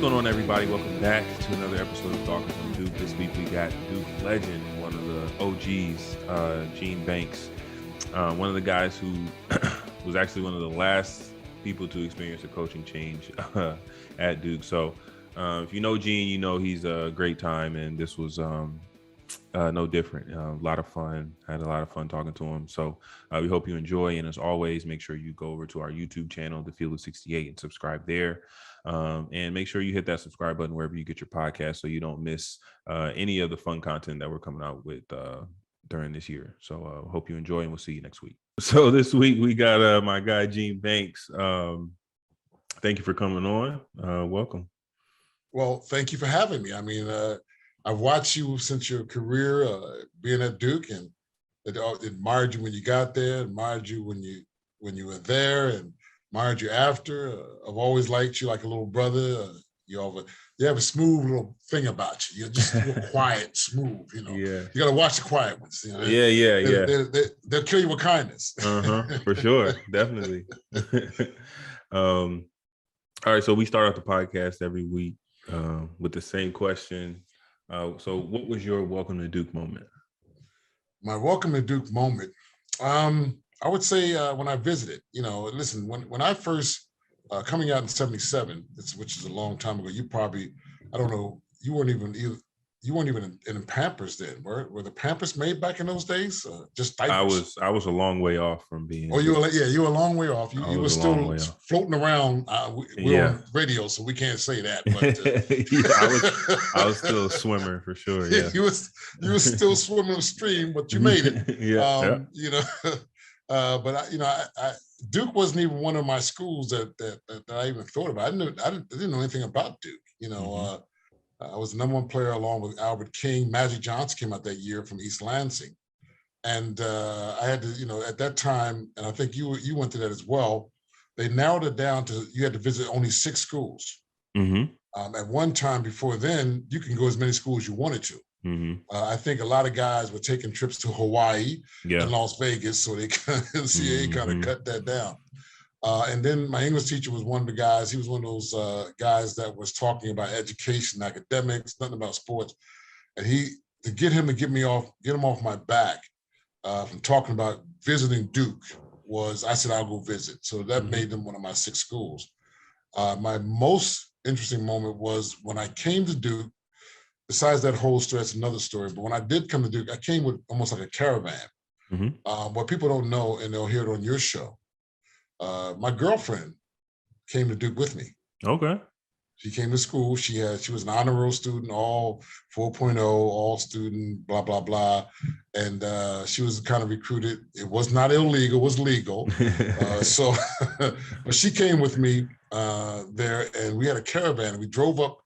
going on, everybody? Welcome back to another episode of Talking from Duke. This week we got Duke legend, one of the OGs, Gene Banks, one of the guys who was actually one of the last people to experience a coaching change at Duke. So if you know Gene, you know he's a great time, and this was no different. A lot of fun. Had a lot of fun talking to him. So we hope you enjoy. And as always, make sure you go over to our YouTube channel, The Field of 68, and subscribe there. And make sure you hit that subscribe button wherever you get your podcast so you don't miss any of the fun content that we're coming out with during this year. So hope you enjoy, and we'll see you next week. So this week we got my guy, Gene Banks. Thank you for coming on. Welcome. Well, thank you for having me. I mean, I've watched you since your career being at Duke, and admired you when you got there, admired you when you were there, and admired you after. I've always liked you like a little brother. You have a smooth little thing about you. You're just a little quiet, smooth. You know, Yeah. You got to watch the quiet ones. You know? Yeah. They'll kill you with kindness. For sure, definitely. All right, so we start off the podcast every week with the same question. So what was your welcome to Duke moment? My welcome to Duke moment. I would say when I visited, listen, when I first coming out in 77, which is a long time ago, you probably, I don't know, you weren't even in Pampers then. Were the Pampers made back in those days? Just diapers? I was a long way off from being. Oh, you were a long way off. You were still floating around. We're on radio, so we can't say that. But I was still a swimmer for sure. Yeah, you were still swimming upstream, but you made it. Duke wasn't even one of my schools that I even thought about. I didn't know anything about Duke. I was the #1 player along with Albert King. Magic Johnson came out that year from East Lansing. And I had to, at that time, and I think you went to that as well, they narrowed it down to you had to visit only 6 schools. Mm-hmm. At one time before then, you can go as many schools as you wanted to. Mm-hmm. I think a lot of guys were taking trips to Hawaii and Las Vegas, so they NCAA kind of cut that down. And then my English teacher was one of the guys. He was one of those guys that was talking about education, academics, nothing about sports. And to get him off my back from talking about visiting Duke I said, I'll go visit. So that made them one of my 6 schools. My most interesting moment was when I came to Duke. Besides that whole story, that's another story. But when I did come to Duke, I came with almost like a caravan. What people don't know, and they'll hear it on your show, my girlfriend came to Duke with me. Okay. She came to school. She was an honor roll student, all 4.0, all student, blah, blah, blah. And she was kind of recruited. It was not illegal, it was legal. But she came with me there, and we had a caravan. We drove up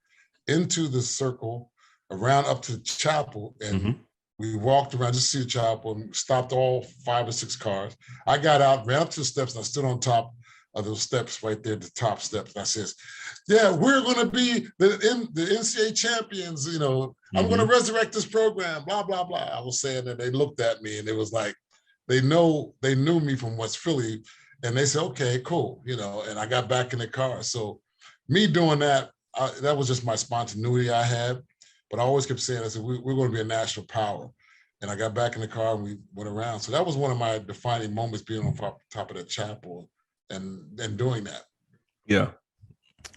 into the circle, around up to the chapel, and we walked around just to see the chapel and stopped all 5 or 6 cars. I got out, ran up to the steps, and I stood on top of those steps right there, the top steps. And I says, yeah, we're going to be the NCAA champions. I'm going to resurrect this program, blah, blah, blah. I was saying that. They looked at me, and it was like, they knew me from West Philly, and they said, okay, cool. And I got back in the car. So me doing that, that was just my spontaneity I had. But I always kept saying, I said, we're going to be a national power. And I got back in the car and we went around. So that was one of my defining moments, being on top of the chapel and doing that. Yeah.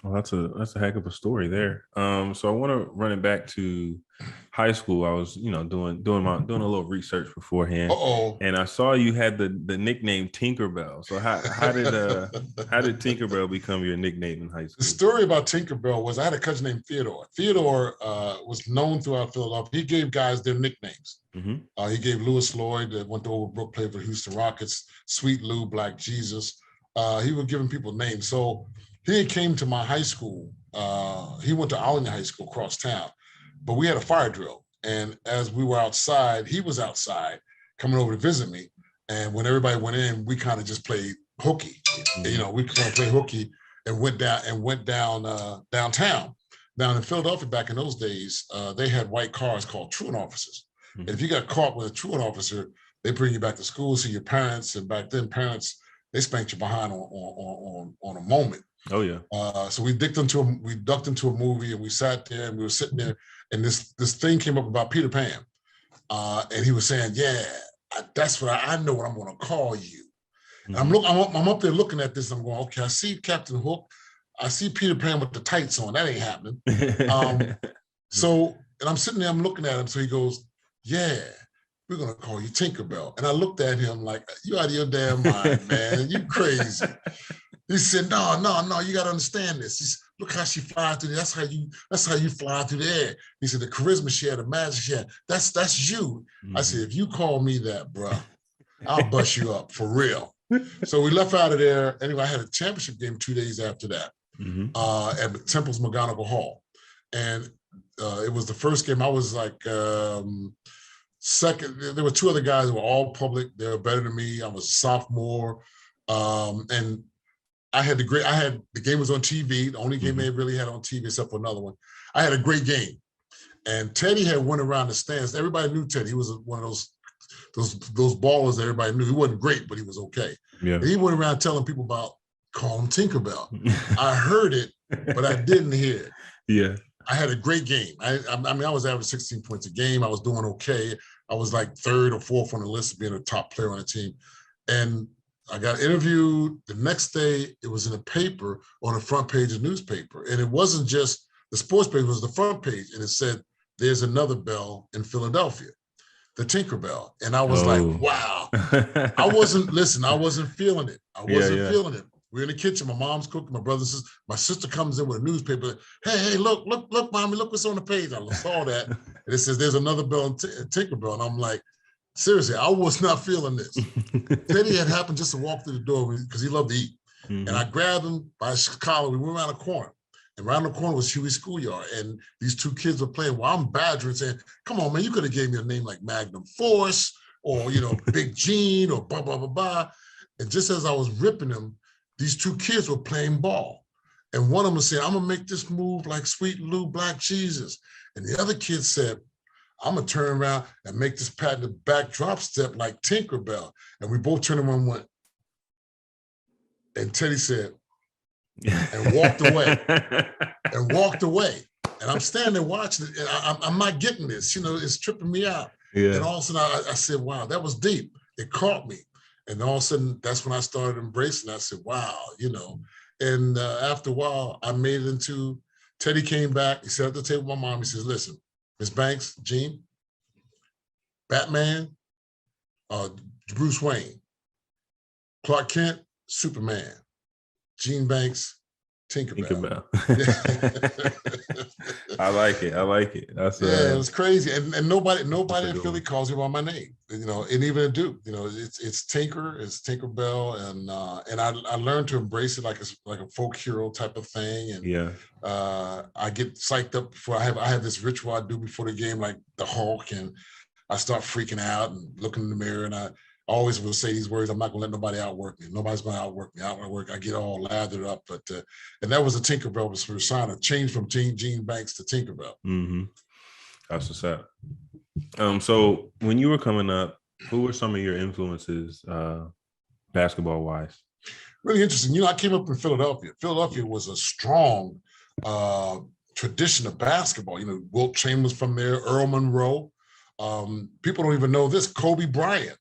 Well, that's a heck of a story there. So I want to run it back to high school. I was, doing a little research beforehand, and I saw you had the nickname Tinkerbell. So how did Tinkerbell become your nickname in high school? The story about Tinkerbell was I had a cousin named Theodore. Theodore was known throughout Philadelphia. He gave guys their nicknames. He gave Lewis Lloyd, that went to Overbrook, played for the Houston Rockets, Sweet Lou, Black Jesus. He was giving people names. So he came to my high school. He went to Arlington High School across town, but we had a fire drill. And as we were outside, he was outside coming over to visit me. And when everybody went in, we kind of just played hooky. We kind of played hooky and went down downtown. Down in Philadelphia back in those days, they had white cars called truant officers. And if you got caught with a truant officer, they bring you back to school, see your parents. And back then, parents, they spanked you behind on a moment. Oh yeah. So we ducked into a movie, and we sat there, and we were sitting there, and this thing came up about Peter Pan, and he was saying, "Yeah, that's what I know what I'm going to call you." And I'm up there looking at this. I'm going, "Okay, I see Captain Hook, I see Peter Pan with the tights on. That ain't happening." And I'm sitting there, I'm looking at him. So he goes, "Yeah, we're going to call you Tinkerbell." And I looked at him like, "You out of your damn mind, man. You crazy." He said, "No, you got to understand this. Look how she flies through there. That's how you fly through the air." He said, "The charisma she had, the magic she had, that's you." I said, "If you call me that, bro, I'll bust you up for real." So we left out of there. Anyway, I had a championship game 2 days after that at Temple's McGonigal Hall. And it was the first game. I was like second. There were two other guys who were all public. They were better than me. I was a sophomore. And I had the game was on TV, the only game they really had on TV except for another one. I had a great game. And Teddy had went around the stands. Everybody knew Teddy. He was one of those ballers that everybody knew. He wasn't great, but he was okay. Yeah. And he went around telling people about call him Tinkerbell. I heard it, but I didn't hear it. Yeah. I had a great game. I mean, I was averaging 16 points a game. I was doing okay. I was like third or fourth on the list of being a top player on the team. And I got interviewed the next day. It was in a paper on the front page of the newspaper. And it wasn't just the sports page, it was the front page. And it said, "There's another Bell in Philadelphia, the Tinkerbell." And I was like, wow. I wasn't feeling it. I wasn't feeling it. We're in the kitchen. My mom's cooking. My brother says, my sister comes in with a newspaper. Hey, look, mommy, look what's on the page. I saw that. And it says, "There's another Bell in Tinkerbell." And I'm like, seriously, I was not feeling this. Teddy had happened just to walk through the door because he loved to eat. And I grabbed him by his collar. We went around the corner. And around the corner was Huey's schoolyard. And these two kids were playing while I'm badgering, saying, "Come on, man, you could have gave me a name like Magnum Force or, Big Gene or blah, blah, blah, blah." And just as I was ripping them, these two kids were playing ball. And one of them was saying, "I'm going to make this move like Sweet Lou Black Jesus." And the other kid said, "I'm going to turn around and make this patented back drop step like Tinkerbell." And we both turned around and went. And Teddy said, and walked away. And I'm standing there watching it, and I'm not getting this. It's tripping me out. Yeah. And all of a sudden, I said, wow, that was deep. It caught me. And all of a sudden, that's when I started embracing it. I said, wow, And after a while, I made it into, Teddy came back. He sat at the table with my mom. He says, "Listen, Miss Banks, Gene, Batman, Bruce Wayne, Clark Kent, Superman, Gene Banks, Tinkerbell." I like it. That's it was crazy, and nobody in Philly calls me by my name, and even at Duke, it's Tinker, it's Tinkerbell, and I learned to embrace it like a folk hero type of thing, and I get psyched up before I have this ritual I do before the game, like the Hulk, and I start freaking out and looking in the mirror, and I always will say these words: "I'm not going to let nobody outwork me. Nobody's going to outwork me. I get all lathered up." But and that was a Tinkerbell persona, change from Gene Banks to Tinkerbell. That's what's up. So when you were coming up, who were some of your influences, basketball wise? Really interesting. I came up in Philadelphia. Philadelphia was a strong tradition of basketball. Wilt Chamberlain's from there, Earl Monroe. People don't even know this. Kobe Bryant.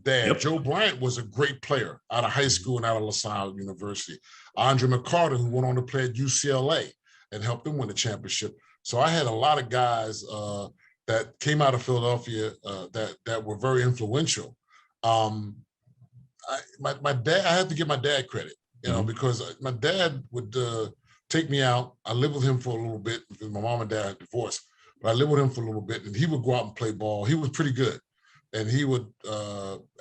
Dad, yep. Joe Bryant was a great player out of high school and out of LaSalle University. Andre McCarter, who went on to play at UCLA and helped them win the championship. So I had a lot of guys that came out of Philadelphia that were very influential. My dad, I have to give my dad credit, because my dad would take me out. I lived with him for a little bit because my mom and dad had divorced, but I lived with him for a little bit, and he would go out and play ball. He was pretty good. And he would,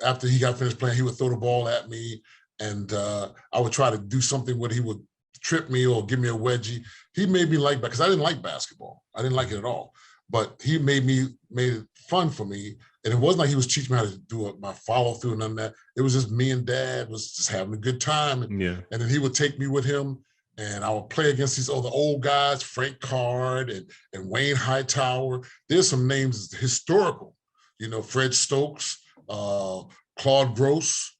after he got finished playing, he would throw the ball at me, and I would try to do something where he would trip me or give me a wedgie. He made me like, because I didn't like basketball. I didn't like it at all. But he made it fun for me. And it wasn't like he was teaching me how to do my follow through and none of that. It was just me and Dad was just having a good time. And then he would take me with him, and I would play against these other old guys, Frank Card and Wayne Hightower. There's some names historical. Fred Stokes, Claude Gross.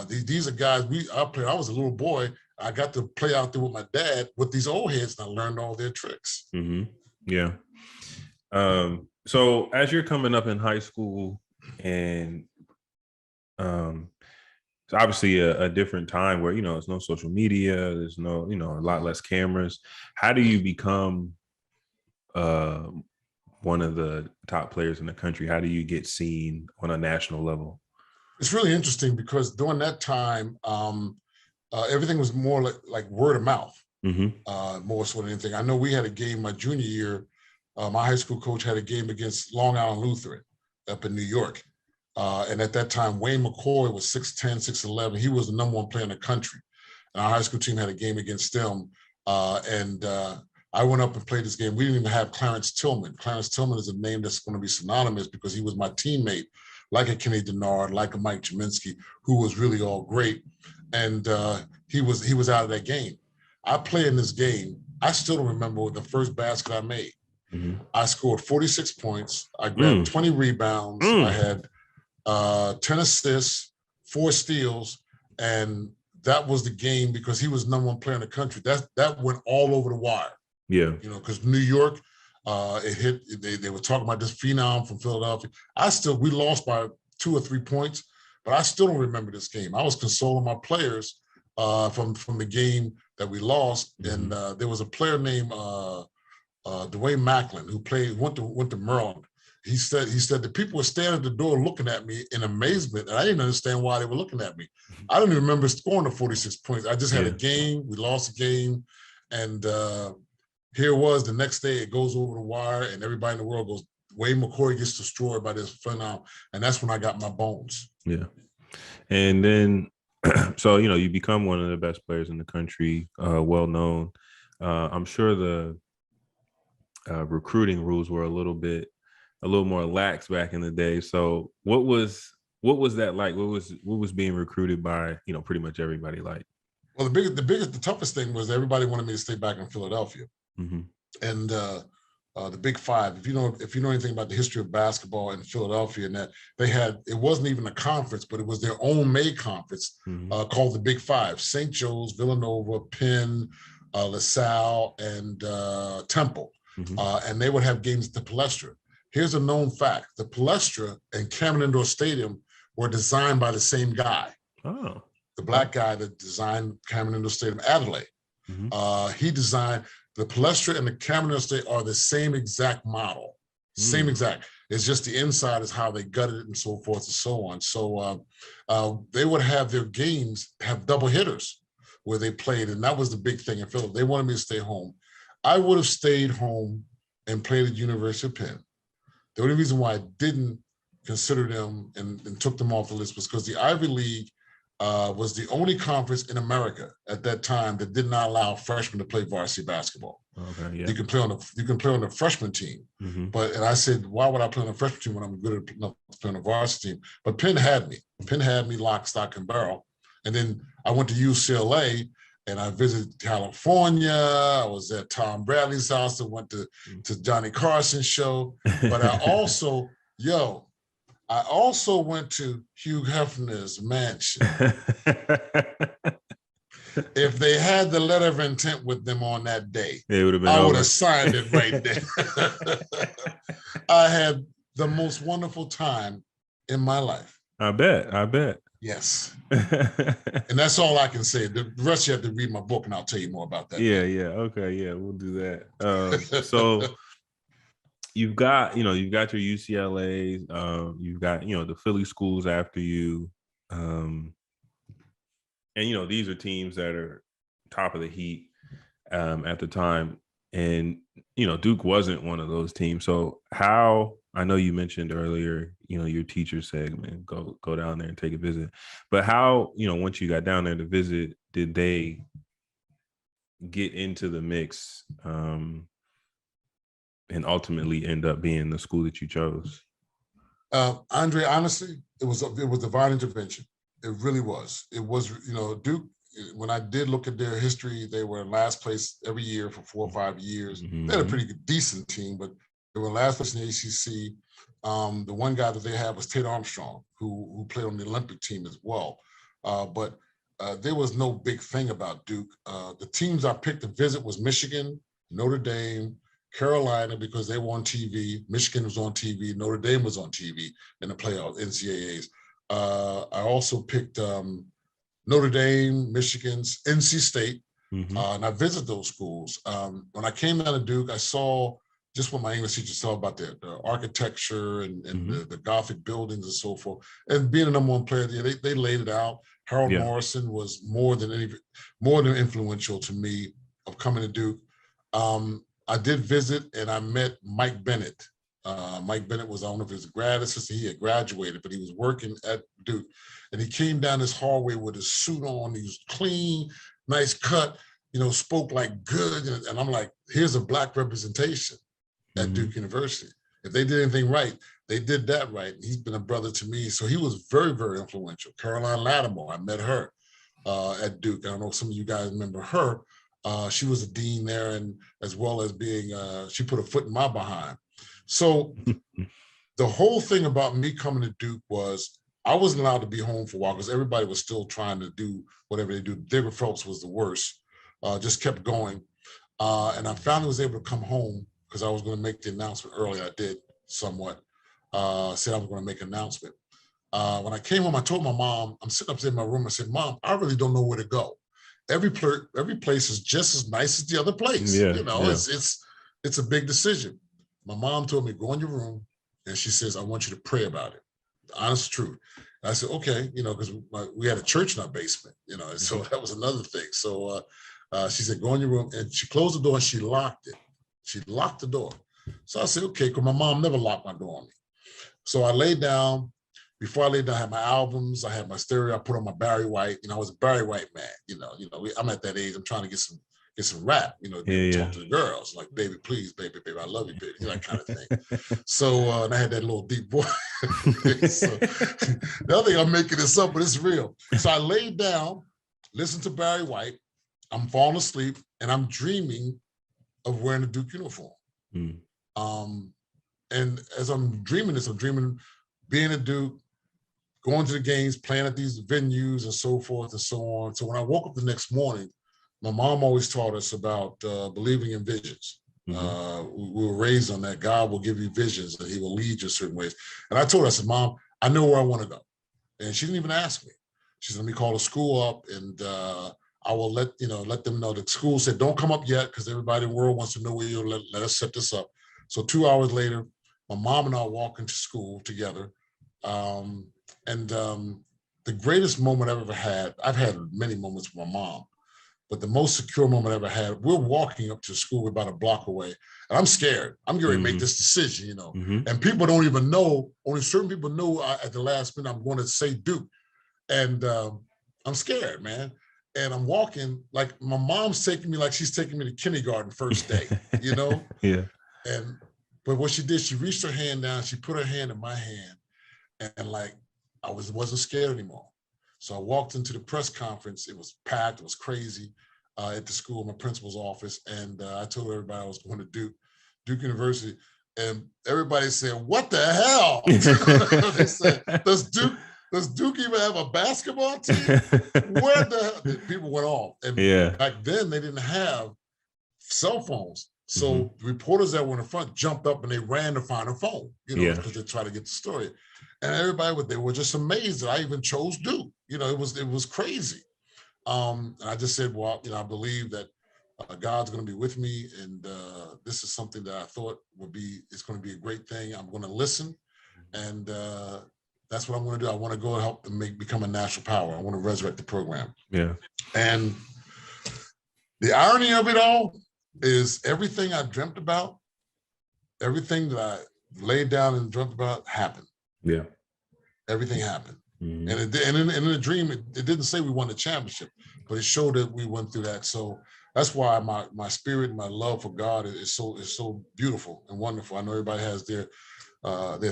These are guys I played. I was a little boy. I got to play out there with my dad with these old heads, and I learned all their tricks. Mm-hmm. Yeah. So as you're coming up in high school, and it's obviously a different time where, there's no social media, there's no, a lot less cameras. How do you become one of the top players in the country? How do you get seen on a national level? It's really interesting because during that time, everything was more like word of mouth, more so than anything. I know we had a game my junior year. My high school coach had a game against Long Island Lutheran up in New York. And at that time, Wayne McCoy was 6'10", 6'11". He was the number one player in the country. And our high school team had a game against them. And I went up and played this game. We didn't even have Clarence Tillman. Clarence Tillman is a name that's going to be synonymous because he was my teammate, like a Kenny Denard, like a Mike Jaminski, who was really all great. And he was out of that game. I played in this game. I still don't remember the first basket I made. I scored 46 points. I grabbed 20 rebounds. I had 10 assists, 4 steals, and that was the game because he was number one player in the country. That went all over the wire. Yeah. Because New York, it hit. They were talking about this phenom from Philadelphia. We lost by 2 or 3 points, but I still don't remember this game. I was consoling my players from the game that we lost, and there was a player named Dwayne Macklin who went to Maryland. He said the people were standing at the door looking at me in amazement, and I didn't understand why they were looking at me. I don't even remember scoring the 46 points. I just had a game. We lost a game, and here it was. The next day, it goes over the wire, and everybody in the world goes, Wayne McCoy gets destroyed by this phenomenon, and that's when I got my bones. Yeah, and then so you become one of the best players in the country, well known. I'm sure the recruiting rules were a little more lax back in the day. So what was that like? What was being recruited by pretty much everybody like? Well, the toughest thing was everybody wanted me to stay back in Philadelphia, and the Big Five. If you know anything about the history of basketball in Philadelphia, and that it wasn't even a conference, but it was their own made conference called the Big Five: St. Joe's, Villanova, Penn, LaSalle, and Temple. And they would have games at the Palestra. Here's a known fact: the Palestra and Cameron Indoor Stadium were designed by the same guy. Oh. The black guy that designed Cameron Indoor Stadium, Adelaide. He designed the Palestra and the Cameron Indoor Stadium are the same exact model. Same exact. It's just the inside is how they gutted it and so forth and so on. So they would have their games have double hitters where they played, and that was the big thing in Philly. They wanted me to stay home. I would have stayed home and played at University of Penn. The only reason why I didn't consider them and took them off the list was because the Ivy League was the only conference in America at that time that did not allow freshmen to play varsity basketball. Okay, yeah. You can play on the freshman team, and I said, why would I play on the freshman team when I'm good enough to play on the varsity team? But Penn had me. Penn had me lock, stock, and barrel. And then I went to UCLA. And I visited California. I was at Tom Bradley's house. I went to Johnny Carson's show. But I also went to Hugh Hefner's mansion. If they had the letter of intent with them on that day, it would have been I over. would have signed it right there. I had the most wonderful time in my life. I bet. Yes. And that's all I can say. The rest you have to read my book and I'll tell you more about that. Yeah. Okay. Yeah, we'll do that. So you've got your UCLA, you've got, the Philly schools after you. And, these are teams that are top of the heat at the time. And, Duke wasn't one of those teams. So I know you mentioned earlier, your teacher said, man, go down there and take a visit. But how, once you got down there to visit, did they get into the mix and ultimately end up being the school that you chose? Andre, honestly, it was divine intervention. It really was. It was, Duke, when I did look at their history, they were in last place every year for 4 or 5 years. They had a pretty decent team, but they were last place in the ACC. The one guy that they had was Tate Armstrong, who played on the Olympic team as well. But there was no big thing about Duke. The teams I picked to visit was Michigan, Notre Dame, Carolina, because they were on TV. Michigan was on TV. Notre Dame was on TV in the playoffs, NCAAs. I also picked Notre Dame, Michigan's, NC State, and I visited those schools. When I came out of Duke, I saw just what my English teacher saw about the architecture and the Gothic buildings and so forth. And being a number one player, they laid it out. Harold Morrison was more than influential to me of coming to Duke. I did visit and I met Mike Bennett. Mike Bennett was, I don't know if he was a grad assistant, he had graduated, but he was working at Duke. And he came down this hallway with his suit on. He was clean, nice cut, spoke like good. And I'm like, here's a Black representation at Duke University. If they did anything right, they did that right. He's been a brother to me. So he was very, very influential. Caroline Lattimore, I met her at Duke. I don't know if some of you guys remember her. She was a dean there, and as well as being, she put a foot in my behind. So the whole thing about me coming to Duke was I wasn't allowed to be home for a while because everybody was still trying to do whatever they do. David Phelps was the worst, just kept going. And I finally was able to come home because I was going to make the announcement early. I did somewhat, said I was going to make an announcement. When I came home, I told my mom, I'm sitting upstairs in my room. I said, Mom, I really don't know where to go. Every place is just as nice as the other place. It's a big decision. My mom told me, go in your room. And she says, I want you to pray about it. The honest truth. And I said, okay, because we had a church in our basement, so that was another thing. So she said, go in your room. And she closed the door and she locked it. She locked the door. So I said, okay, because my mom never locked my door on me. So I laid down. Before I laid down, I had my albums, I had my stereo, I put on my Barry White. I was a Barry White man. I'm at that age. I'm trying to get some rap. Talk to the girls like, baby, please, baby, I love you, baby, that kind of thing. So and I had that little deep voice. So, the other thing, I'm making this up, but it's real. So I laid down, listened to Barry White. I'm falling asleep, and I'm dreaming of wearing a Duke uniform. And as I'm dreaming this, I'm dreaming being a Duke, going to the games, playing at these venues and so forth and so on. So when I woke up the next morning, my mom always taught us about believing in visions. We were raised on that. God will give you visions and he will lead you certain ways. And I told her, I said, Mom, I know where I want to go. And she didn't even ask me. She said, let me call the school up and I will let them know. The school said, don't come up yet because everybody in the world wants to know where you're. Let us set this up. So 2 hours later, my mom and I walk into school together. The greatest moment I've ever had, I've had many moments with my mom, but the most secure moment I ever had, we're walking up to school about a block away, and I'm scared. I'm going to make this decision, and people don't even know, only certain people know at the last minute I'm going to say Duke. And I'm scared, man. And I'm walking like my mom's taking me like she's taking me to kindergarten first day, Yeah. But what she did, she reached her hand down, she put her hand in my hand, and like I wasn't scared anymore. So I walked into the press conference. It was packed. It was crazy at the school, my principal's office. And I told everybody I was going to Duke University. And everybody said, what the hell? They said, does Duke even have a basketball team? Where the hell? People went off. And back then they didn't have cell phones. So reporters that were in the front jumped up and they ran to find a phone, because they tried to get the story. And everybody, they were just amazed that I even chose Duke. It was crazy. And I just said, well, I believe that God's going to be with me. And this is something that I thought it's going to be a great thing. I'm going to listen. And that's what I'm going to do. I want to go and help them become a national power. I want to resurrect the program. Yeah. And the irony of it all is everything I dreamt about, everything that I laid down and dreamt about happened. Yeah. Everything happened. And in the dream, it didn't say we won the championship, but it showed that we went through that. So that's why my spirit, my love for God is so beautiful and wonderful. I know everybody has their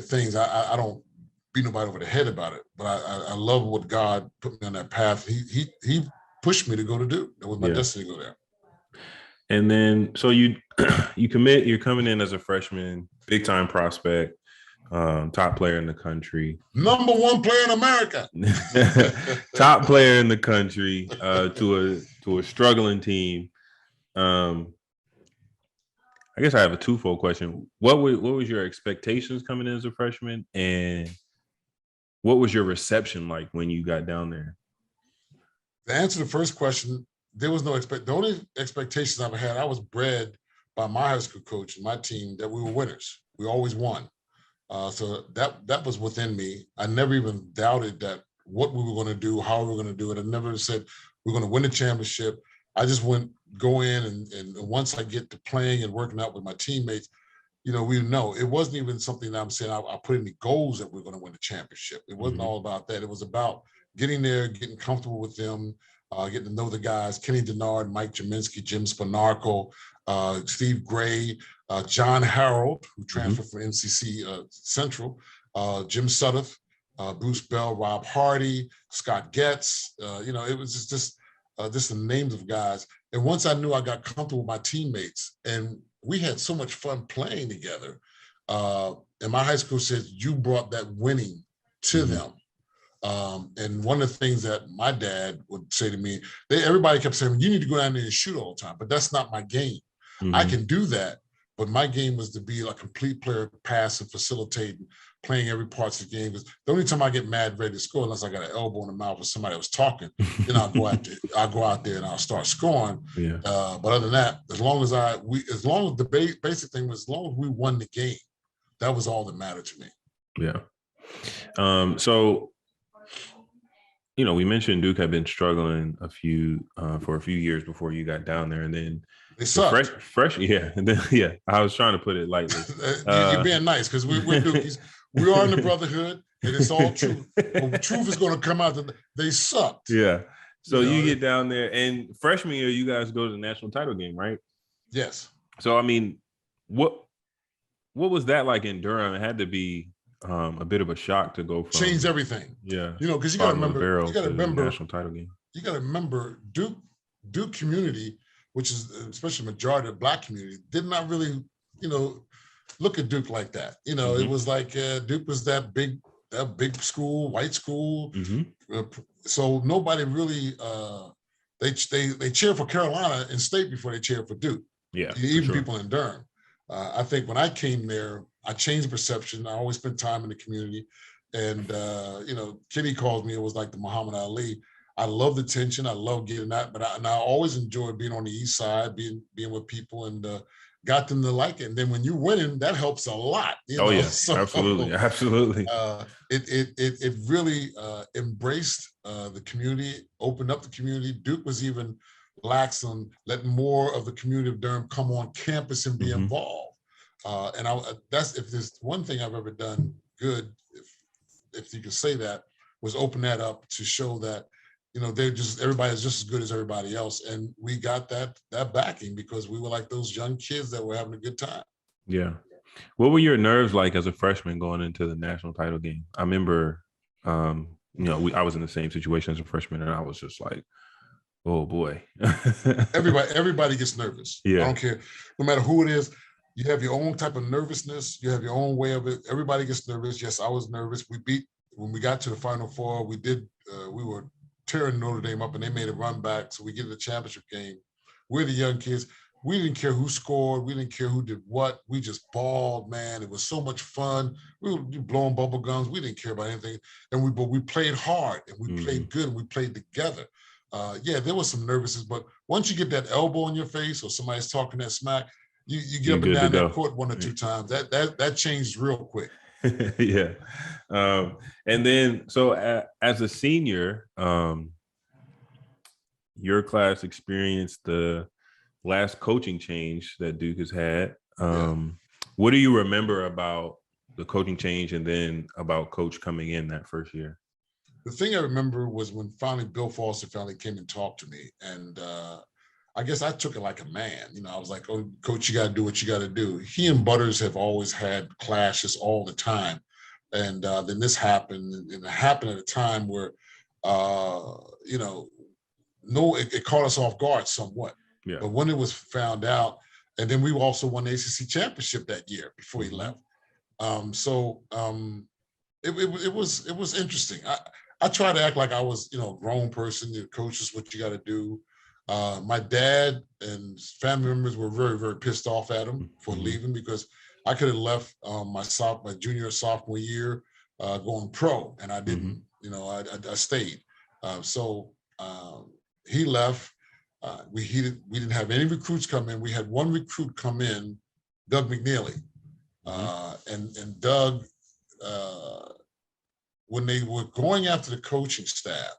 things. I don't beat nobody over the head about it, but I love what God put me on that path. He pushed me to go to Duke. That was my destiny to go there. And then, so you commit, you're coming in as a freshman, big time prospect. top player in the country. Number one player in America. Top player in the country to a struggling team. I guess I have a twofold question. What was your expectations coming in as a freshman, and what was your reception like when you got down there? To answer the first question, there was no the only expectations I've had, I was bred by my high school coach and my team that we were winners. We always won. So that was within me. I never even doubted that what we were going to do, how we were going to do it. I never said we're going to win the championship. I just go in and once I get to playing and working out with my teammates, we know it wasn't even something that I'm saying I put any goals that we're going to win the championship. It wasn't all about that. It was about getting there, getting comfortable with them, getting to know the guys, Kenny Denard, Mike Jaminski, Jim Spanarco, Steve Gray, John Harold, who transferred from NCC Central, Jim Sudduth, Bruce Bell, Rob Hardy, Scott Getz. It was just the names of guys. And once I knew I got comfortable with my teammates, and we had so much fun playing together, and my high school says, you brought that winning to them. And one of the things that my dad would say to me, everybody kept saying, you need to go down there and shoot all the time, but that's not my game. I can do that, but my game was to be a complete player, pass and facilitating, playing every part of the game. Because the only time I get mad ready to score, unless I got an elbow in the mouth or somebody was talking, then I'll go out there and I'll start scoring. Yeah. But other than that, as long as the basic thing was, as long as we won the game, that was all that mattered to me. Yeah. So, we mentioned Duke had been struggling for a few years before you got down there, and then they sucked. Yeah, and then I was trying to put it lightly. You're being nice because we're Dukies. We are in the brotherhood, and it's all true. But the truth is going to come out that they sucked. Yeah. So you get down there, and freshman year, you guys go to the national title game, right? Yes. So, I mean, what was that like in Durham? It had to be a bit of a shock to go from change everything. Yeah. Because you got to remember, national title game. You got to remember Duke community, which is especially the majority of the Black community, did not really, look at Duke like that. It was like Duke was that big school, white school. So nobody really they cheer for Carolina in state before they cheer for Duke. Yeah, even people in Durham. I think when I came there, I changed the perception. I always spent time in the community, and Kenny calls me. It was like the Muhammad Ali. I love the tension. I love getting that, but I always enjoyed being on the East Side, being with people, and got them to like it. And then when you're winning, that helps a lot. Oh yeah, so, absolutely. It really embraced the community, opened up the community. Duke was even lax on letting more of the community of Durham come on campus and be involved. That's if there's one thing I've ever done good, if you could say that, was open that up to show that everybody's just as good as everybody else, and we got that backing because we were like those young kids that were having a good time. Yeah. What were your nerves like as a freshman going into the national title game? I remember, I was in the same situation as a freshman, and I was just like, oh boy. Everybody gets nervous. Yeah. I don't care, no matter who it is. You have your own type of nervousness. You have your own way of it. Everybody gets nervous. Yes, I was nervous. When we got to the Final Four, we were tearing Notre Dame up, and they made a run back. So we get to the championship game. We're the young kids. We didn't care who scored. We didn't care who did what. We just balled, man. It was so much fun. We were blowing bubble gums. We didn't care about anything. But we played hard, and we played good, and we played together. There was some nervousness, but once you get that elbow in your face or somebody's talking that smack, you get up and down that court one or two times. That changed real quick. Yeah. And then, so as a senior, your class experienced the last coaching change that Duke has had. What do you remember about the coaching change and then about Coach coming in that first year? The thing I remember was when finally Bill Foster finally came and talked to me. And I guess I took it like a man. I was like, oh, Coach, you got to do what you got to do. He and Butters have always had clashes all the time. And then this happened, and it happened at a time where, it caught us off guard somewhat. Yeah. But when it was found out, and then we also won the ACC championship that year before he left. It was interesting. I try to act like I was, a grown person. The coach is what you got to do. My dad and family members were very, very pissed off at him for leaving, because I could have left my junior sophomore year going pro, and I didn't. I stayed. He left. We didn't have any recruits come in. We had one recruit come in, Doug McNeely, and Doug. When they were going after the coaching staff,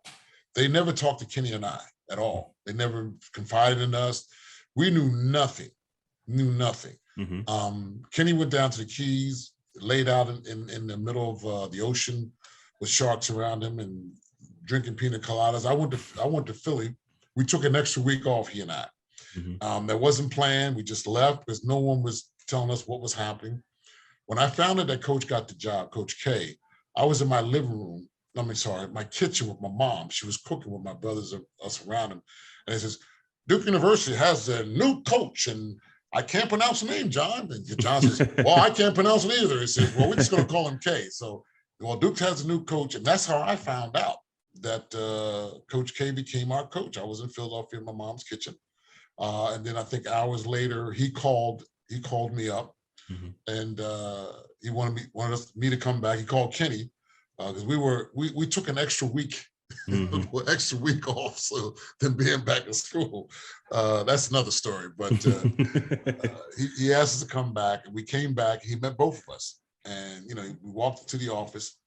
they never talked to Kenny and I at all. They never confided in us. We knew nothing. Kenny went down to the Keys, laid out in the middle of the ocean with sharks around him and drinking pina coladas. I went to Philly. We took an extra week off, he and I. That wasn't planned. We just left because no one was telling us what was happening. When I found out that Coach got the job, Coach K, I was in my living room, my kitchen with my mom. She was cooking with my brothers and us around him. And he says, Duke University has a new coach, and I can't pronounce the name, John. And John says, well, I can't pronounce it either. He says, well, we're just going to call him K. So, Duke has a new coach. And that's how I found out that Coach K became our coach. I was in Philadelphia in my mom's kitchen. And then I think hours later, he called me up. And he wanted me to come back. He called Kenny because we took an extra week, extra week off, so than being back in school. That's another story. But he asked us to come back, and we came back. He met both of us, and we walked into the office.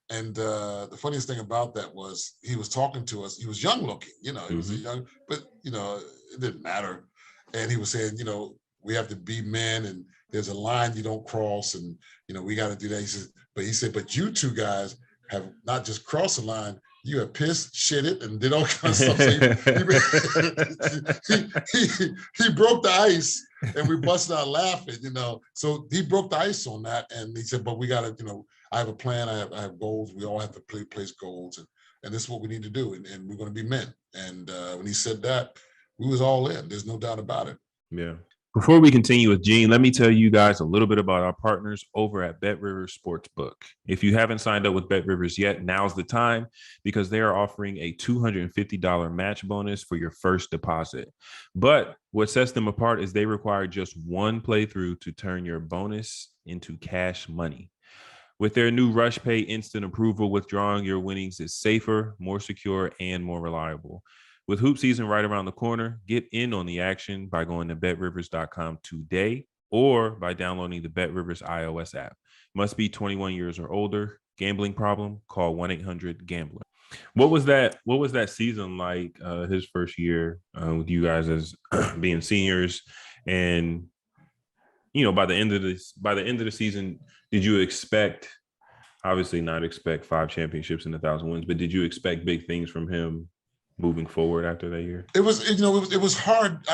And the funniest thing about that was he was talking to us. He was young looking, he was a young, but it didn't matter. And he was saying, we have to be men, and there's a line you don't cross, and we got to do that. He said, but you two guys have not just crossed the line, you have pissed, shitted, and did all kinds of stuff. So he broke the ice, and we busted out laughing, So he broke the ice on that, and he said, but we got to, I have a plan. I have goals. We all have to place goals, and this is what we need to do, and we're going to be men. And when he said that, we was all in. There's no doubt about it. Yeah. Before we continue with Gene, let me tell you guys a little bit about our partners over at BetRivers Sportsbook. If you haven't signed up with BetRivers yet, now's the time, because they are offering a $250 match bonus for your first deposit. But what sets them apart is they require just one playthrough to turn your bonus into cash money. With their new Rush Pay instant approval, withdrawing your winnings is safer, more secure, and more reliable. With hoop season right around the corner, get in on the action by going to betrivers.com today or by downloading the BetRivers iOS app. Must be 21 years or older. Gambling problem? Call 1-800-GAMBLER. What was that season like? His first year with you guys as being seniors, and by the end of the season, did you expect? Obviously, not expect 5 championships and 1,000 wins, but did you expect big things from him moving forward after that year? It was hard.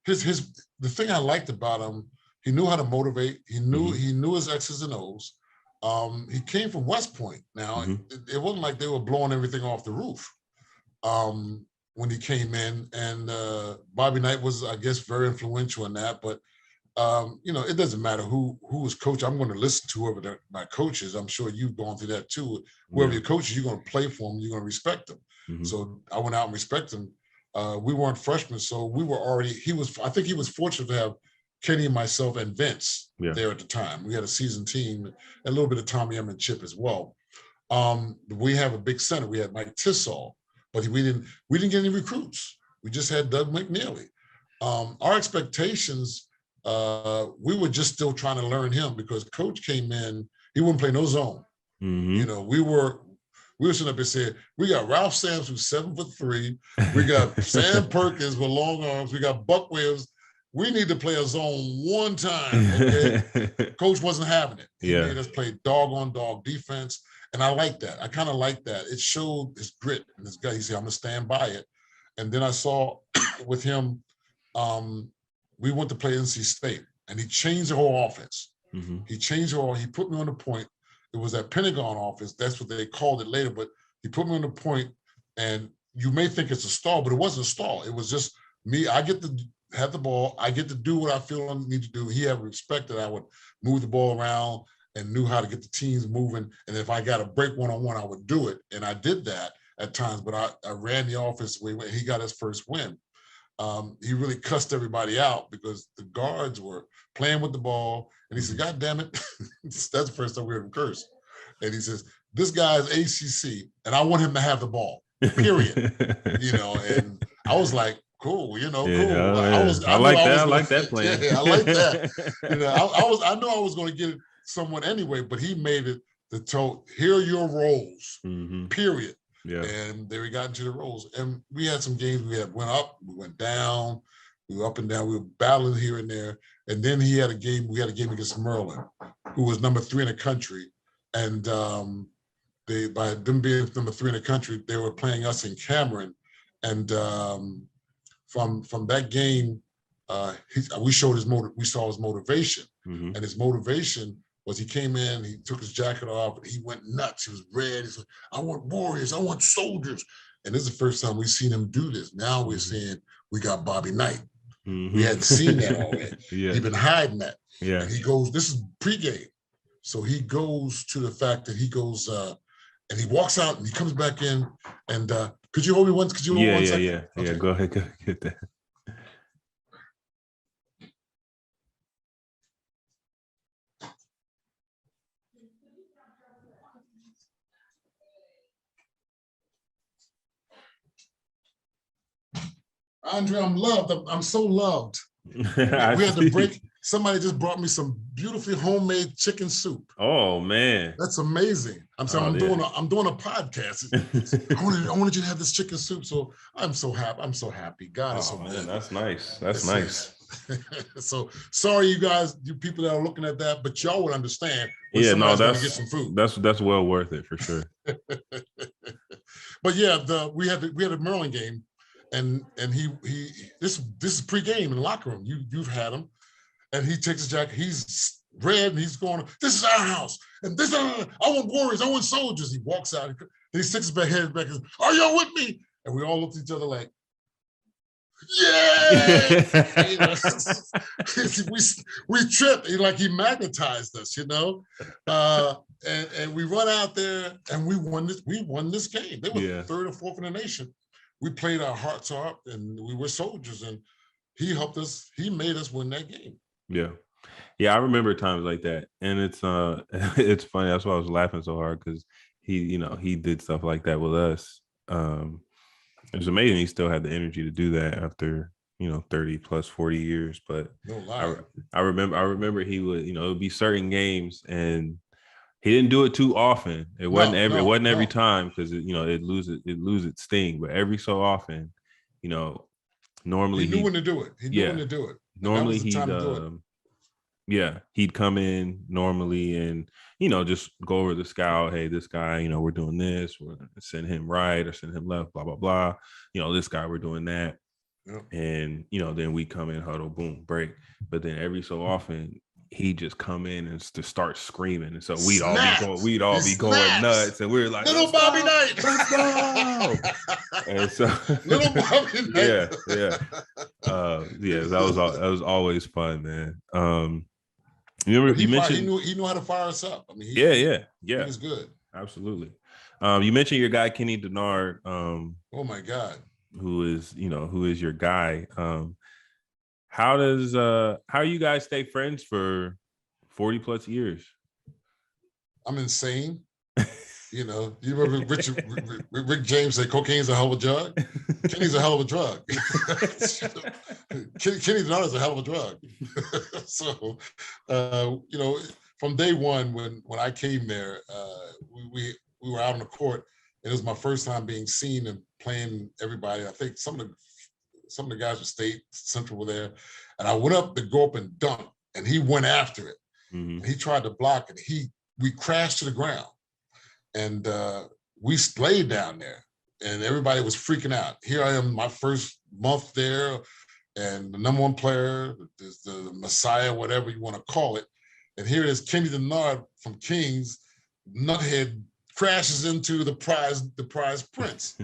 The thing I liked about him, he knew how to motivate. He knew his X's and O's. He came from West Point. Now it wasn't like they were blowing everything off the roof when he came in, and Bobby Knight was, I guess, very influential in that. But it doesn't matter who was coach. I'm going to listen to whoever my coach is. I'm sure you've gone through that too. Whoever your coach is, you're going to play for him. You're going to respect him. So I went out and respected him. We weren't freshmen, so we were already. I think he was fortunate to have Kenny and myself and Vince there at the time. We had a seasoned team, a little bit of Tommy M and Chip as well. We have a big center. We had Mike Tissall, but we didn't get any recruits. We just had Doug McNeely. Our expectations. We were just still trying to learn him, because Coach came in. He wouldn't play no zone. We were sitting up and said, we got Ralph Sams, who's 7'3". We got Sam Perkins with long arms. We got Buck Williams. We need to play a zone one time. Okay? Coach wasn't having it. He made us play dog-on-dog defense, and I like that. I kind of like that. It showed his grit and his guy. He said, I'm going to stand by it. And then I saw with him, we went to play NC State, and he changed the whole offense. He changed the whole. He put me on the point. It was that Pentagon offense. That's what they called it later. But he put me on the point, and you may think it's a stall, but it wasn't a stall. It was just me. I get to have the ball. I get to do what I feel I need to do. He had respect that I would move the ball around and knew how to get the teams moving. And if I got a break one-on-one, I would do it. And I did that at times, but I ran the offense when he got his first win. He really cussed everybody out because the guards were playing with the ball. And he said, God damn it. That's the first time we heard him curse. And he says, this guy is ACC, and I want him to have the ball, period. And I was like, cool, cool. I like that plan. Yeah, I like that. I knew I was going to get someone anyway, but he made it here are your roles, period. Yeah. And then we got into the roles. And we had some games went up, we went down, we were up and down, we were battling here and there. And then we had a game against Maryland, who was number 3 in the country. And by them being number 3 in the country, they were playing us in Cameron. And from that game, we saw his motivation. And his motivation was he came in, he took his jacket off, and he went nuts. He was red. He said, I want warriors, I want soldiers. And this is the first time we've seen him do this. Now we're saying we got Bobby Knight. We hadn't seen that already. He'd been hiding that. Yeah. And he goes, this is pregame. So he goes to the fact that he goes and he walks out and he comes back in. And could you hold me one? Could you hold one second? Yeah. Okay. Go ahead. Go get that. Andre, I'm loved. I'm so loved. We had to break. Somebody just brought me some beautifully homemade chicken soup. Oh man, that's amazing. I'm saying I'm doing a podcast. I wanted you to have this chicken soup, so I'm so happy. I'm so happy. God is so good. That's nice. That's nice. So sorry, you guys, you people that are looking at that, but y'all would understand. That's get some food. That's well worth it for sure. But yeah, we had a Maryland game. And this is pregame in the locker room. You've had him, and he takes his jacket. He's red, and he's going, this is our house, and this I want warriors, I want soldiers. He walks out, and he sticks his head back and says, are y'all with me? And we all looked at each other like, yeah. we tripped. He magnetized us, and we run out there and we won this game. They were 3rd or 4th in the nation. We played our hearts out and we were soldiers, and he helped us. He made us win that game. Yeah, I remember times like that, and it's it's funny. That's why I was laughing so hard, because he did stuff like that with us. It was amazing. He still had the energy to do that after 30 plus 40 years. But no lie. I remember he would it would be certain games, and he didn't do it too often. It wasn't every time, because it lose its sting. But every so often, normally he knew when to do it. He knew when to do it. Normally he'd come in normally and just go over the scout. Hey, this guy, we're doing this. We're gonna send him right or send him left. Blah blah blah. This guy, we're doing that. Yep. And then we come in, huddle, boom, break. But then every so often, he just come in and to start screaming, and so we'd all be going nuts, and we were like, little Bobby Knight, let's go. And so little Bobby Knight. That was always fun, man. You mentioned he knew how to fire us up. I mean, he was good. Absolutely. You mentioned your guy Kenny Denard. Oh my God, who is your guy? How you guys stay friends for 40 plus years? I'm insane. You remember Rick James said cocaine's a hell of a drug? Kenny's a hell of a drug. Kenny Dunn is a hell of a drug. So, from day one, when I came there, we were out on the court, and it was my first time being seen and playing everybody. I think some of the guys from State Central were there, and I went up to go up and dunk, and he went after it. Mm-hmm. He tried to block it. We crashed to the ground, and we laid down there, and everybody was freaking out. Here I am, my first month there, and the number 1 player, the Messiah, whatever you want to call it, and here is Kenny Denard from Kings, nuthead, crashes into the prize prince.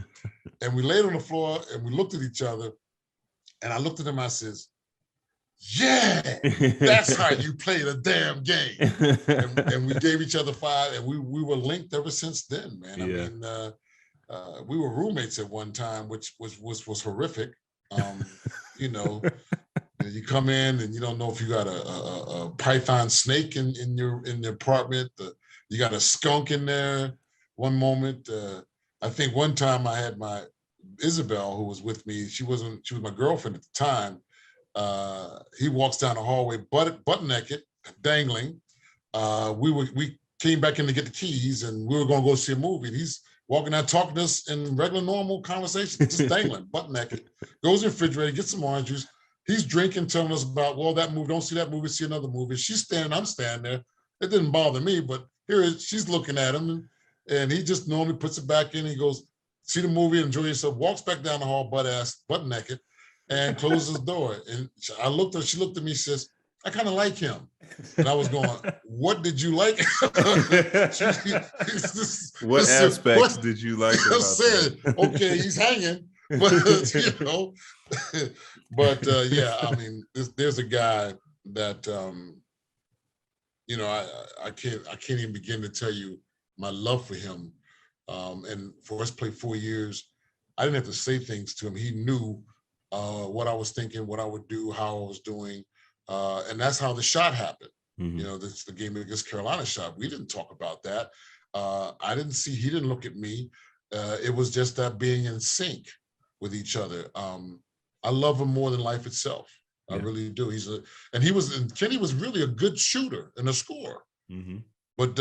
And we laid on the floor and we looked at each other, and I looked at him, I says, yeah, that's how you play the damn game. And we gave each other 5, and we were linked ever since then, man. I Yeah. mean, we were roommates at one time, which was horrific. You know, you come in and you don't know if you got a python snake in the apartment. You got a skunk in there. One moment, I think one time I had my Isabel, who was with me. She was my girlfriend at the time. He walks down the hallway, butt naked, dangling. We came back in to get the keys, and we were going to go see a movie. And he's walking out talking to us in regular, normal conversation, just dangling, butt naked. Goes in the refrigerator, gets some orange juice. He's drinking, telling us about, well, that movie, don't see that movie, see another movie. She's standing, I'm standing there. It didn't bother me, but she's looking at him, and he just normally puts it back in. He goes, see the movie, enjoy yourself, walks back down the hall, butt naked, and closes the door. And she looked at me, says, I kind of like him. And I was going, what did you like? What aspects did you like about I said, okay, he's hanging, but but yeah, I mean, there's a guy that I can't even begin to tell you my love for him. And for us to play 4 years, I didn't have to say things to him. He knew what I was thinking, what I would do, how I was doing. And that's how the shot happened. Mm-hmm. That's the game against Carolina shot. We didn't talk about that. He didn't look at me. It was just that being in sync with each other. I love him more than life itself. I really do. Kenny was really a good shooter and a scorer. Mm-hmm. But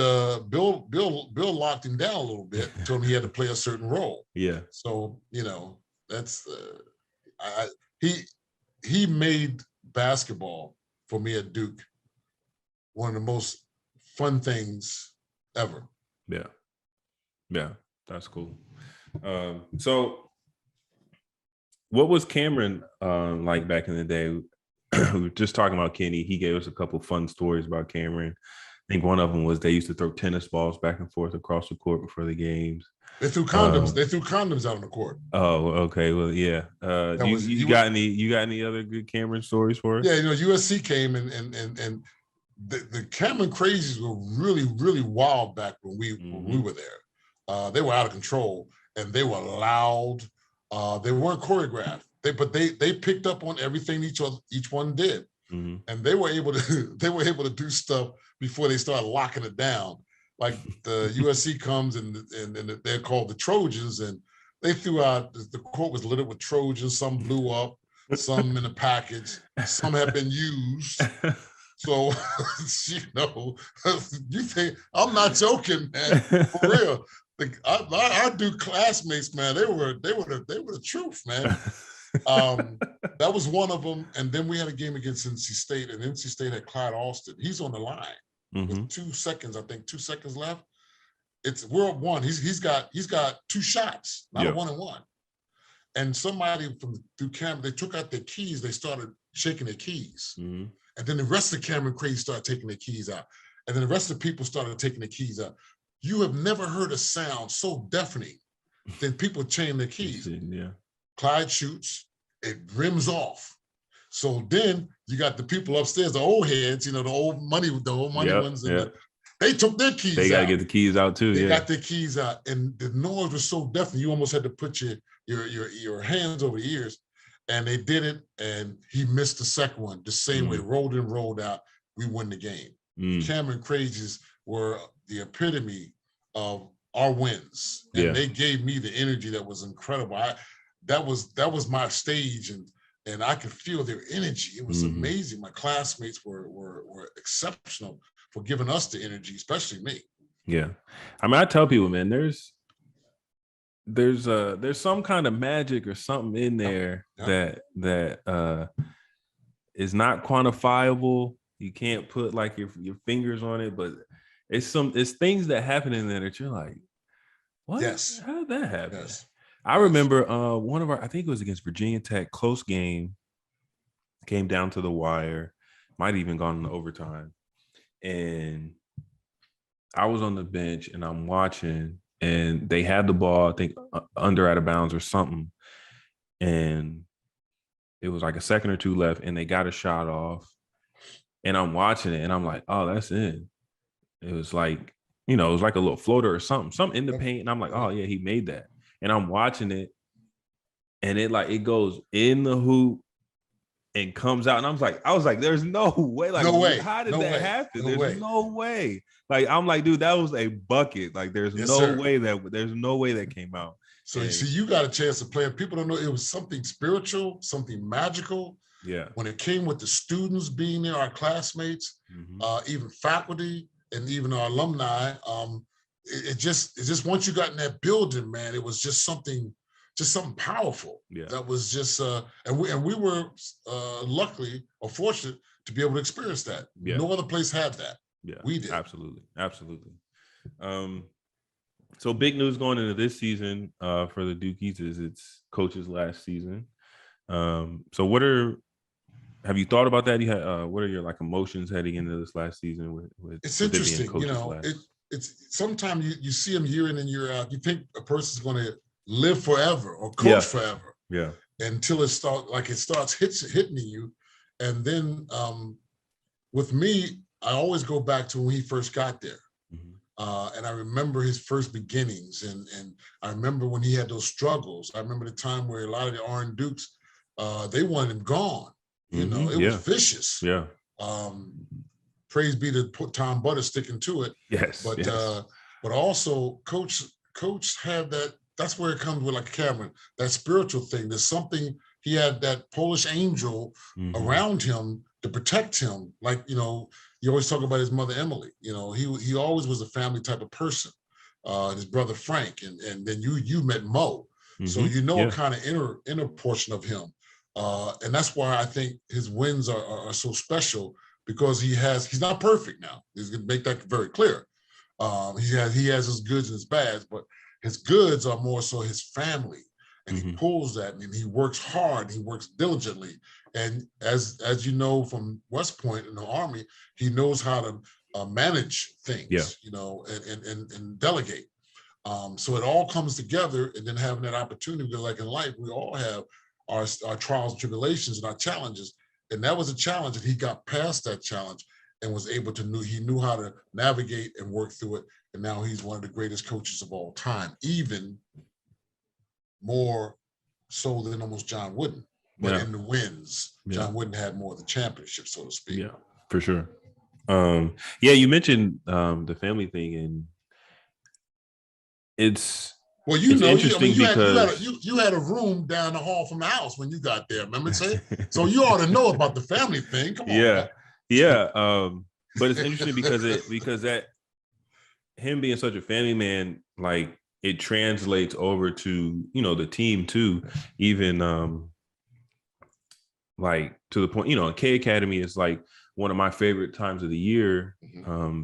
Bill locked him down a little bit, told him he had to play a certain role. Yeah. So, that's he made basketball for me at Duke one of the most fun things ever. Yeah, that's cool. So what was Cameron like back in the day? We were just talking about Kenny. He gave us a couple fun stories about Cameron. I think one of them was they used to throw tennis balls back and forth across the court before the games. They threw condoms. They threw condoms out on the court. Oh, okay. Well, yeah. You got any other good Cameron stories for us? Yeah, USC came and the Cameron crazies were really, really wild back when we were there. They were out of control and they were loud. They weren't choreographed. They picked up on everything each one did, and they were able to do stuff before they started locking it down. Like the USC comes and they're called the Trojans, and they threw out, the court was littered with Trojans. Some blew up, some in a package, some have been used. So, you think, I'm not joking, man, for real. Our Duke classmates, man, they were the truth, man. That was one of them. And then we had a game against NC State, and NC State had Clyde Austin. He's on the line with 2 seconds left. We're up 1. He's got 2 shots, not a 1-and-1. And somebody through Cameron, they took out their keys. They started shaking their keys. And then the rest of the Cameron crazy started taking their keys out. And then the rest of the people started taking their keys out. You have never heard a sound so deafening than people chain their keys. Yeah. Clyde shoots, it rims off. So then you got the people upstairs, the old heads, the old money ones, and they took their keys out. They got to get the keys out too. They got their keys out, and the noise was so deafening, you almost had to put your hands over the ears. And they did it, and he missed the second one the same way, rolled in, rolled out. We win the game. Cameron Crazies were the epitome of our wins, and they gave me the energy that was incredible. That was my stage, and I could feel their energy. It was amazing. My classmates were exceptional for giving us the energy, especially me. Yeah, I mean, I tell people, man, there's some kind of magic or something in there that is not quantifiable. You can't put like your fingers on it, but it's things that happen in there that you're like, what? Yes. How did that happen? Yes. I remember I think it was against Virginia Tech, close game, came down to the wire, might even gone into overtime. And I was on the bench and I'm watching, and they had the ball, I think, under out of bounds or something. And it was like a second or two left, and they got a shot off. And I'm watching it, and I'm like, oh, that's in. It was like, it was like a little floater or something in the paint. And I'm like, oh yeah, he made that. And I'm watching it, and it goes in the hoop and comes out. And I was like, there's no way. Like, No way. how did No that way. happen? No There's way. no way. Like, I'm like, dude, that was a bucket. Like, there's Yes, no sir. way that came out. So And, you see, you got a chance to play. People don't know it was something spiritual, something magical. yeah. When it came with the students being there, our classmates, even faculty, and even our alumni, it just once you got in that building, man, it was just something powerful. Yeah. That was just, and we were luckily or fortunate to be able to experience that. Yeah. No other place had that. Yeah, we did. Absolutely. So big news going into this season for the Dukies is it's coach's last season. So have you thought about that? What are your like emotions heading into this last season with it's interesting, it's sometimes you see them year in and year out. You think a person's going to live forever or coach forever. Yeah. Until it starts hitting you. And then with me, I always go back to when he first got there. And I remember his first beginnings, and I remember when he had those struggles. I remember the time where a lot of the Orange Dukes, they wanted him gone. It was vicious. Yeah. Praise be to Tom Butter sticking to it. Yes. But also Coach had that. That's where it comes with like Cameron, that spiritual thing. There's something, he had that Polish angel around him to protect him. Like, you always talk about his mother, Emily. He always was a family type of person. His brother, Frank, and then you met Mo. So a kind of inner portion of him. And that's why I think his wins are so special, because he's not perfect now. He's going to make that very clear. He has his goods and his bads, but his goods are more so his family. And he pulls that, and he works hard, he works diligently. And as you know from West Point in the Army, he knows how to manage things, and delegate. So it all comes together, and then having that opportunity, because like in life, we all have our trials and tribulations and our challenges. And that was a challenge, and he got past that challenge and was able to he knew how to navigate and work through it. And now he's one of the greatest coaches of all time, even more so than almost John Wooden. But in the wins, John Wooden had more of the championship, so to speak. Yeah, for sure. You mentioned the family thing, and it's interesting because you had a room down the hall from the house when you got there. Remember, so you ought to know about the family thing. Come on. But it's interesting because that him being such a family man, like it translates over to the team too. Even like to the point, K Academy is like one of my favorite times of the year,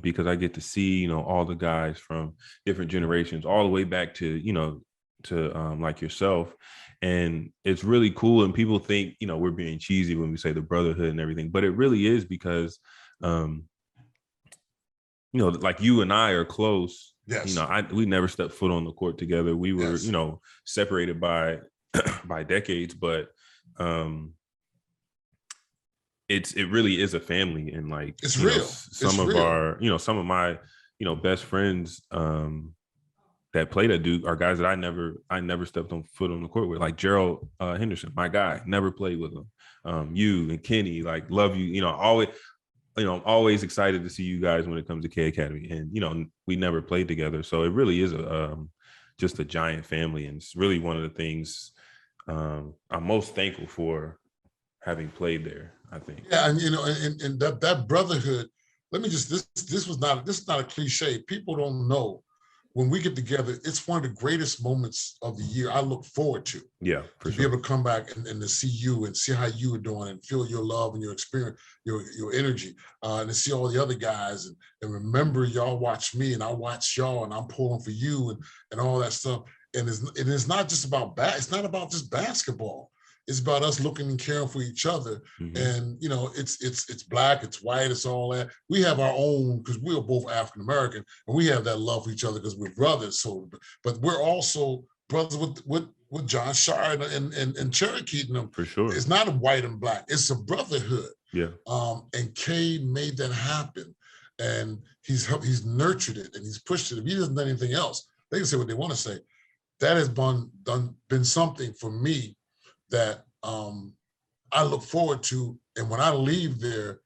because I get to see all the guys from different generations, all the way back to like yourself, and it's really cool. And people think we're being cheesy when we say the brotherhood and everything, but it really is because like you and I are close. Yes. We never stepped foot on the court together. We were separated by by decades, but it really is a family. And like it's real. Some of my best friends that played at Duke are guys that I never stepped on foot on the court with, like Gerald Henderson, my guy, never played with him. You and Kenny, like, love you, always. I'm always excited to see you guys when it comes to K Academy, and we never played together, so it really is just a giant family, and it's really one of the things I'm most thankful for having played there, I think. Yeah, and that brotherhood. Let me just this is not a cliche. People don't know. When we get together, it's one of the greatest moments of the year. I look forward to. Yeah, for sure. Be able to come back and to see you and see how you were doing and feel your love and your experience, your energy, and to see all the other guys and remember y'all watch me and I watch y'all and I'm pulling for you and all that stuff. And it's not just about it's not about just basketball. It's about us looking and caring for each other. And it's black, it's white, it's all that. We have our own, because we're both African American, and we have that love for each other because we're brothers. So, but we're also brothers with with John Shire and Cherokee and them. For sure. It's not a white and black. It's a brotherhood. Yeah. And Kay made that happen. And he's nurtured it and he's pushed it. If he doesn't do anything else, they can say what they want to say. That has been something for me that I look forward to. And when I leave there,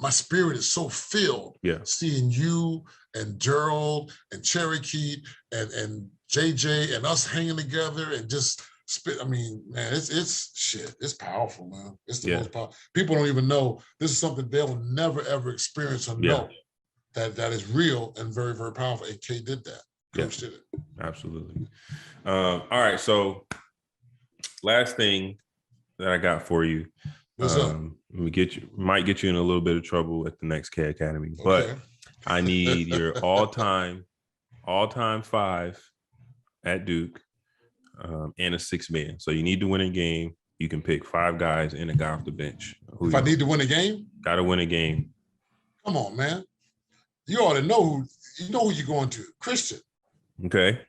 my spirit is so filled. Yeah. Seeing you and Gerald and Cherokee and JJ and us hanging together and just spit. I mean, man, it's shit. It's powerful, man. It's the most powerful. People don't even know this is something they'll never ever experience or know that is real and very, very powerful. And Kay did that. Coach did it. Absolutely. All right. So last thing that I got for you. What's up? Might get you in a little bit of trouble at the next K Academy, but I need your all-time 5 at Duke and a 6-man. So you need to win a game. You can pick 5 guys and a guy off the bench. If I need to win a game? Got to win a game. Come on, man. You ought to know who you're going to. Christian. Okay.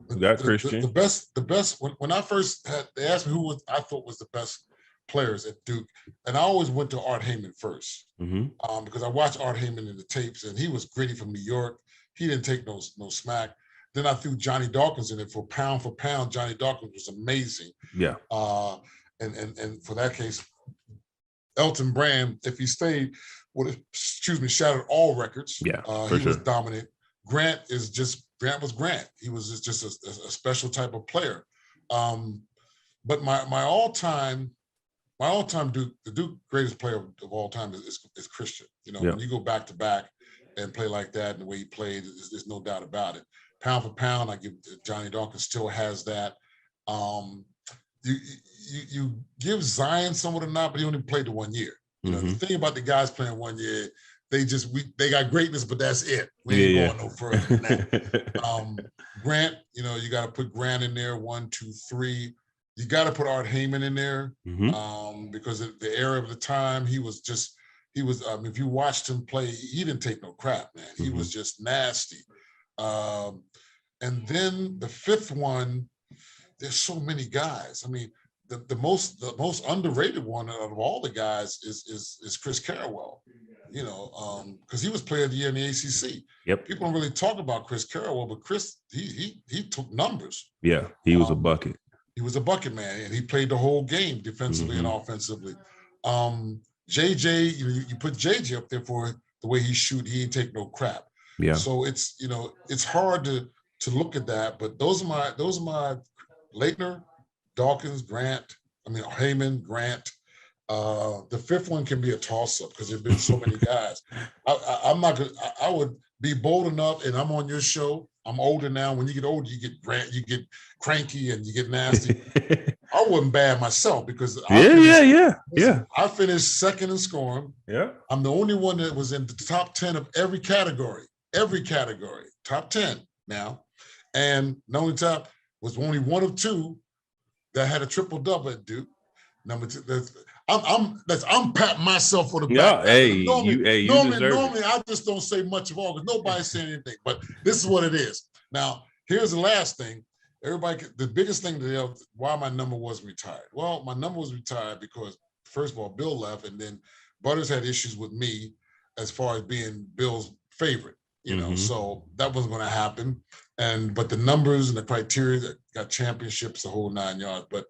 We got Christian. The best. When I first they asked me who I thought was the best players at Duke, and I always went to Art Heyman first, because I watched Art Heyman in the tapes, and he was gritty from New York. He didn't take no smack. Then I threw Johnny Dawkins in it for pound. Johnny Dawkins was amazing. Yeah. And for that case, Elton Brand, if he stayed, shattered all records. Yeah, he was dominant. Grant was Grant. He was just a special type of player. But my all-time Duke, the Duke greatest player of all time is Christian. You know, when you go back to back and play like that and the way he played, there's no doubt about it. Pound for pound, I give Johnny Dawkins still has that. You give Zion somewhat or not, but he only played the 1 year. You know, the thing about the guys playing 1 year, they got greatness, but that's it. We ain't going no further than that. Grant, you know, you got to put Grant in there, 1, 2, 3. You got to put Art Heyman in there because of the era of the time. He was if you watched him play, he didn't take no crap, man. He was just nasty. And then the 5th one, there's so many guys. I mean, the most underrated one out of all the guys is Chris Carrawell. You know, because he was player of the year in the ACC. Yep. People don't really talk about Chris Carrawell, but Chris, he took numbers. Yeah, he was a bucket. He was a bucket man, and he played the whole game defensively and offensively. JJ, you put JJ up there for the way he shoot. He ain't take no crap. Yeah. So it's hard to look at that, but those are my Leitner, Dawkins, Grant. I mean Heyman, Grant. The 5th one can be a toss-up because there've been so many guys. I'm not gonna. I would be bold enough, and I'm on your show. I'm older now. When you get older, you get Grant, you get cranky, and you get nasty. I wasn't bad myself because I finished 2nd in scoring. Yeah, I'm the only one that was in the top 10 of every category, top 10 now, and not only top was only one of 2 that had a triple-double at Duke. Number 2, I'm patting myself for the back. Normally I just don't say much of all because nobody's saying anything. But this is what it is. Now, here's the last thing. The biggest thing why my number wasn't retired. Well, my number was retired because first of all, Bill left, and then Butters had issues with me as far as being Bill's favorite. You know, so that wasn't going to happen. But the numbers and the criteria got championships, the whole 9 yards. But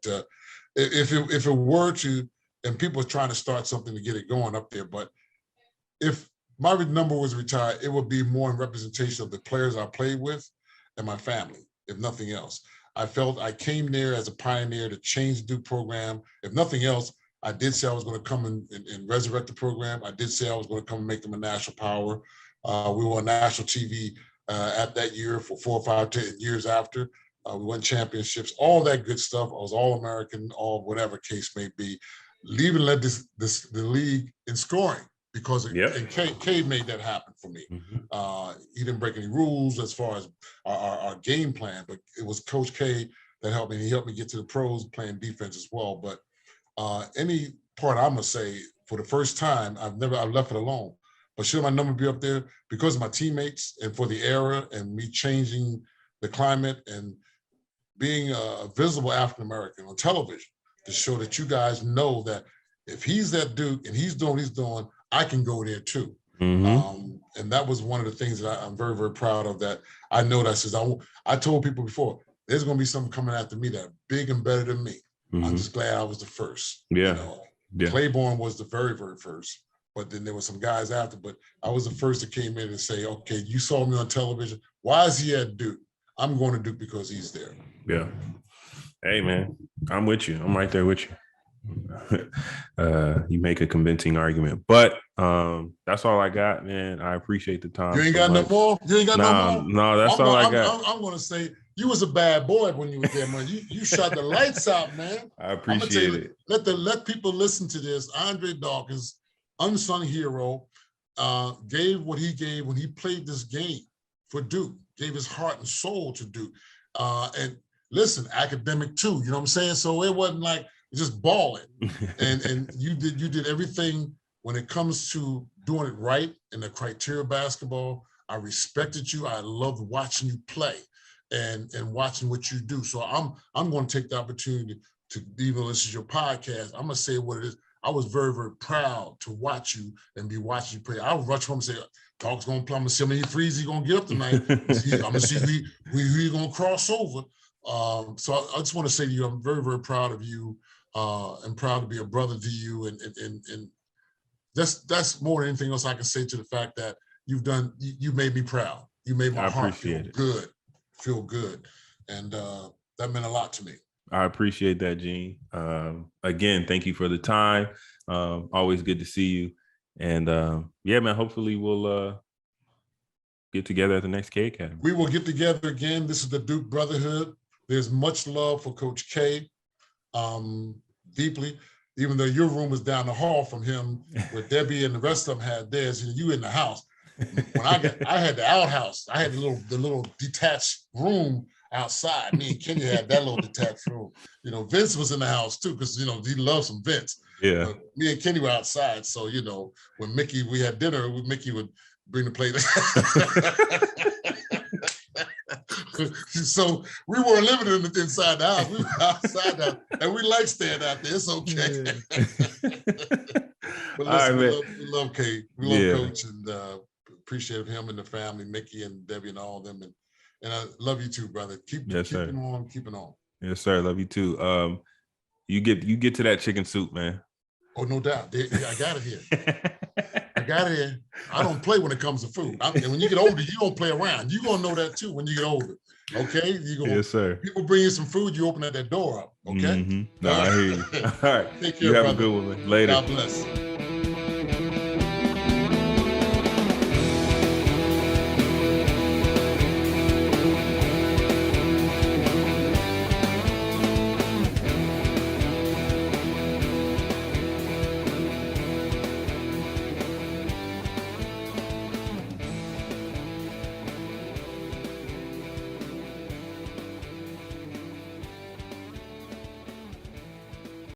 if it were to, and people are trying to start something to get it going up there, but if my number was retired, it would be more in representation of the players I played with and my family, if nothing else. I felt I came there as a pioneer to change the Duke program. If nothing else, I did say I was going to come and resurrect the program. I did say I was going to come and make them a national power. We were on national TV at that year for 4 or 5 years after. We won championships, all that good stuff. I was All-American, all whatever case may be. Leaving led the league in scoring because and K made that happen for me. He didn't break any rules as far as our game plan, but it was Coach K that helped me. He helped me get to the pros playing defense as well. But any part I'm gonna say for the first time, I've left it alone. But should my number be up there because of my teammates and for the era and me changing the climate and being a visible African American on television to show that you guys know that if he's at Duke and he's doing what he's doing, I can go there too. And that was one of the things that I'm very, very proud of. That I know that says I told people before, there's going to be something coming after me that big and better than me. I'm just glad I was the first. Yeah. Claiborne was the very, very first, but then there were some guys after, but I was the first that came in and say, okay, you saw me on television. Why is he at Duke? I'm going to Duke because he's there. Yeah. Hey, man, I'm with you. I'm right there with you. You make a convincing argument, but that's all I got, man. I appreciate the time. You ain't got no more? You ain't got no more? No, that's all I got. I'm going to say you was a bad boy when you were there, man. You shot the lights out, man. I appreciate it. Let people listen to this. Andre Dawkins, unsung hero, gave what he gave when he played this game for Duke, gave his heart and soul to Duke. And listen, academic too, you know what I'm saying? So it wasn't like just balling. and you did everything when it comes to doing it right in the criteria basketball. I respected you. I loved watching you play and watching what you do. So I'm going to take the opportunity to, even though this is your podcast, I'm going to say what it is. I was very, very proud to watch you and be watching you play. I would rush home and say, Dog's going to play. I'm going to see how many threes he's going to get up tonight. I'm going to see who you're going to cross over. So I just want to say to you, I'm very, very proud of you and proud to be a brother to you. And that's more than anything else I can say to the fact that you made me proud. You made my heart feel good. And that meant a lot to me. I appreciate that, Gene. Again, thank you for the time. Always good to see you. And yeah, man, hopefully we'll get together at the next K Academy. We will get together again. This is the Duke Brotherhood. There's much love for Coach K, deeply, even though your room was down the hall from him, where Debbie and the rest of them had theirs, and you in the house. When I had the outhouse, I had the little detached room outside. Me and Kenny had that little detached room. You know, Vince was in the house too, because he loves some Vince. Yeah. But me and Kenny were outside. So, when we had dinner, Mickey would bring the plate. So we weren't living inside the house. We were outside the house, and we like staying out there. It's okay. But listen, we love Kate. We love Coach, and appreciate him and the family, Mickey and Debbie and all of them. And I love you too, brother. Keeping on. Yes, sir. Love you too. You get to that chicken soup, man. Oh, no doubt. I got it here. I don't play when it comes to food. And when you get older, you don't play around. You're going to know that too when you get older. Okay? Yes, sir. People bring you some food, you open that door up. Okay? No, I hear you. All right. Take care, you have brother. a good one, man. Later. God bless.